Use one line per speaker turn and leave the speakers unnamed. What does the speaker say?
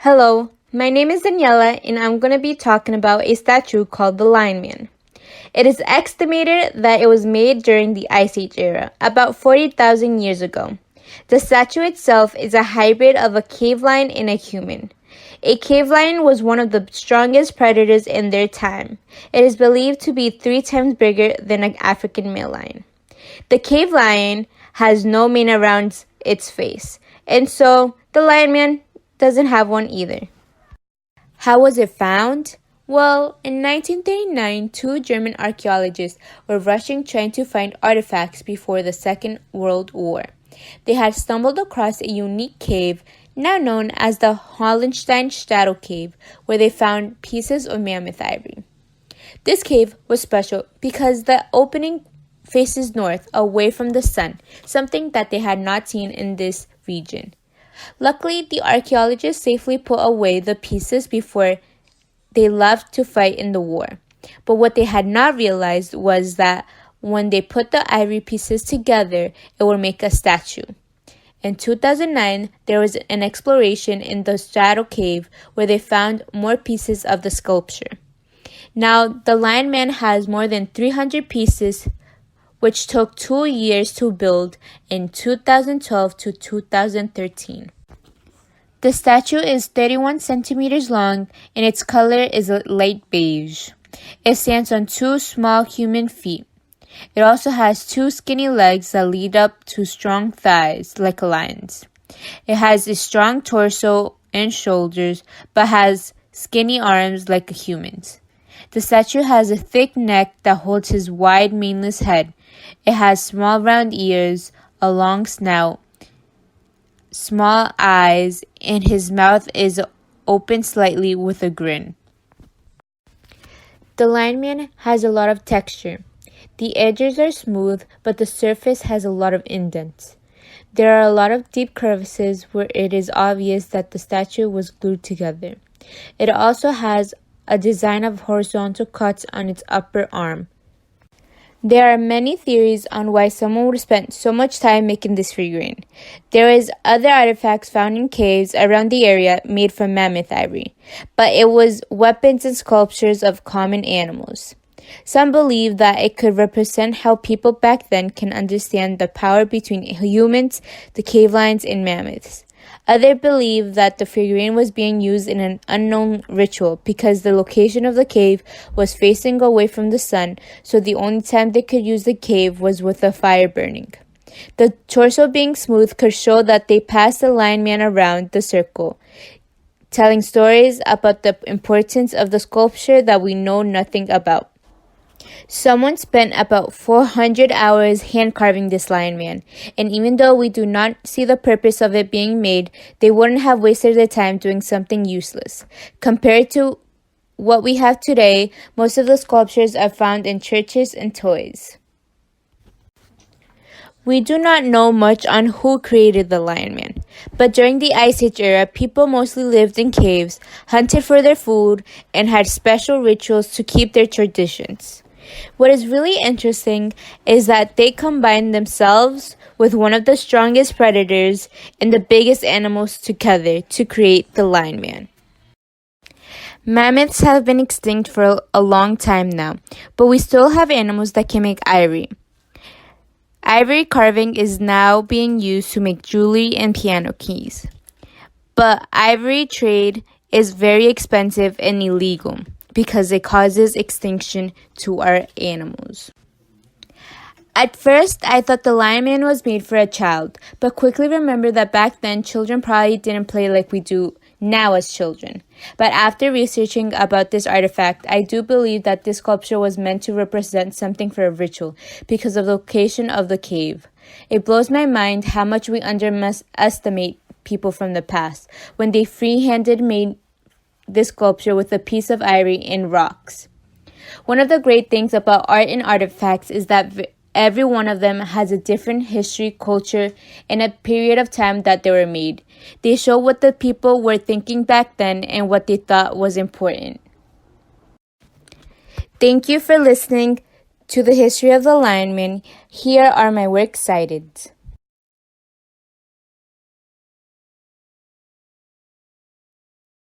Hello, my name is Daniela and I'm going to be talking about a statue called the Lion Man. It is estimated that it was made during the Ice Age era, about 40,000 years ago. The statue itself is a hybrid of a cave lion and a human. A cave lion was one of the strongest predators in their time. It is believed to be 3 times bigger than an African male lion. The cave lion has no mane around its face, and so the Lion Man doesn't have one either. How was it found? Well, in 1939, 2 German archaeologists were rushing trying to find artifacts before the Second World War. They had stumbled across a unique cave, now known as the Hollenstein Shadow Cave, where they found pieces of mammoth ivory. This cave was special because the opening faces north, away from the sun, something that they had not seen in this region. Luckily, the archaeologists safely put away the pieces before they left to fight in the war. But what they had not realized was that when they put the ivory pieces together, it would make a statue. In 2009, there was an exploration in the Shadow Cave where they found more pieces of the sculpture. Now, the Lion Man has more than 300 pieces, which took 2 years to build in 2012 to 2013. The statue is 31 centimeters long and its color is a light beige. It stands on 2 small human feet. It also has 2 skinny legs that lead up to strong thighs like a lion's. It has a strong torso and shoulders but has skinny arms like a human's. The statue has a thick neck that holds his wide maneless head. It has small round ears, a long snout, small eyes, and his mouth is open slightly with a grin. The Lion Man has a lot of texture. The edges are smooth, but the surface has a lot of indents. There are a lot of deep crevices where it is obvious that the statue was glued together. It also has a design of horizontal cuts on its upper arm. There are many theories on why someone would spend so much time making this figurine. There is other artifacts found in caves around the area made from mammoth ivory, but it was weapons and sculptures of common animals. Some believe that it could represent how people back then can understand the power between humans, the cave lions, and mammoths. Others believe that the figurine was being used in an unknown ritual because the location of the cave was facing away from the sun, so the only time they could use the cave was with a fire burning. The torso being smooth could show that they passed the Lion Man around the circle, telling stories about the importance of the sculpture that we know nothing about. Someone spent about 400 hours hand-carving this Lion Man, and even though we do not see the purpose of it being made, they wouldn't have wasted their time doing something useless. Compared to what we have today, most of the sculptures are found in churches and toys. We do not know much on who created the Lion Man, but during the Ice Age era, people mostly lived in caves, hunted for their food, and had special rituals to keep their traditions. What is really interesting is that they combined themselves with one of the strongest predators and the biggest animals together to create the Lion Man. Mammoths have been extinct for a long time now, but we still have animals that can make ivory. Ivory carving is now being used to make jewelry and piano keys. But ivory trade is very expensive and illegal because it causes extinction to our animals. At first, I thought the Lion Man was made for a child, but quickly remembered that back then children probably didn't play like we do now as children. But after researching about this artifact, I do believe that this sculpture was meant to represent something for a ritual because of the location of the cave. It blows my mind how much we underestimate people from the past when they free-handed made this sculpture with a piece of ivory and rocks. One of the great things about art and artifacts is that every one of them has a different history, culture, and a period of time that they were made. They show what the people were thinking back then and what they thought was important. Thank you for listening to the history of the Lion Man. Here are my works cited.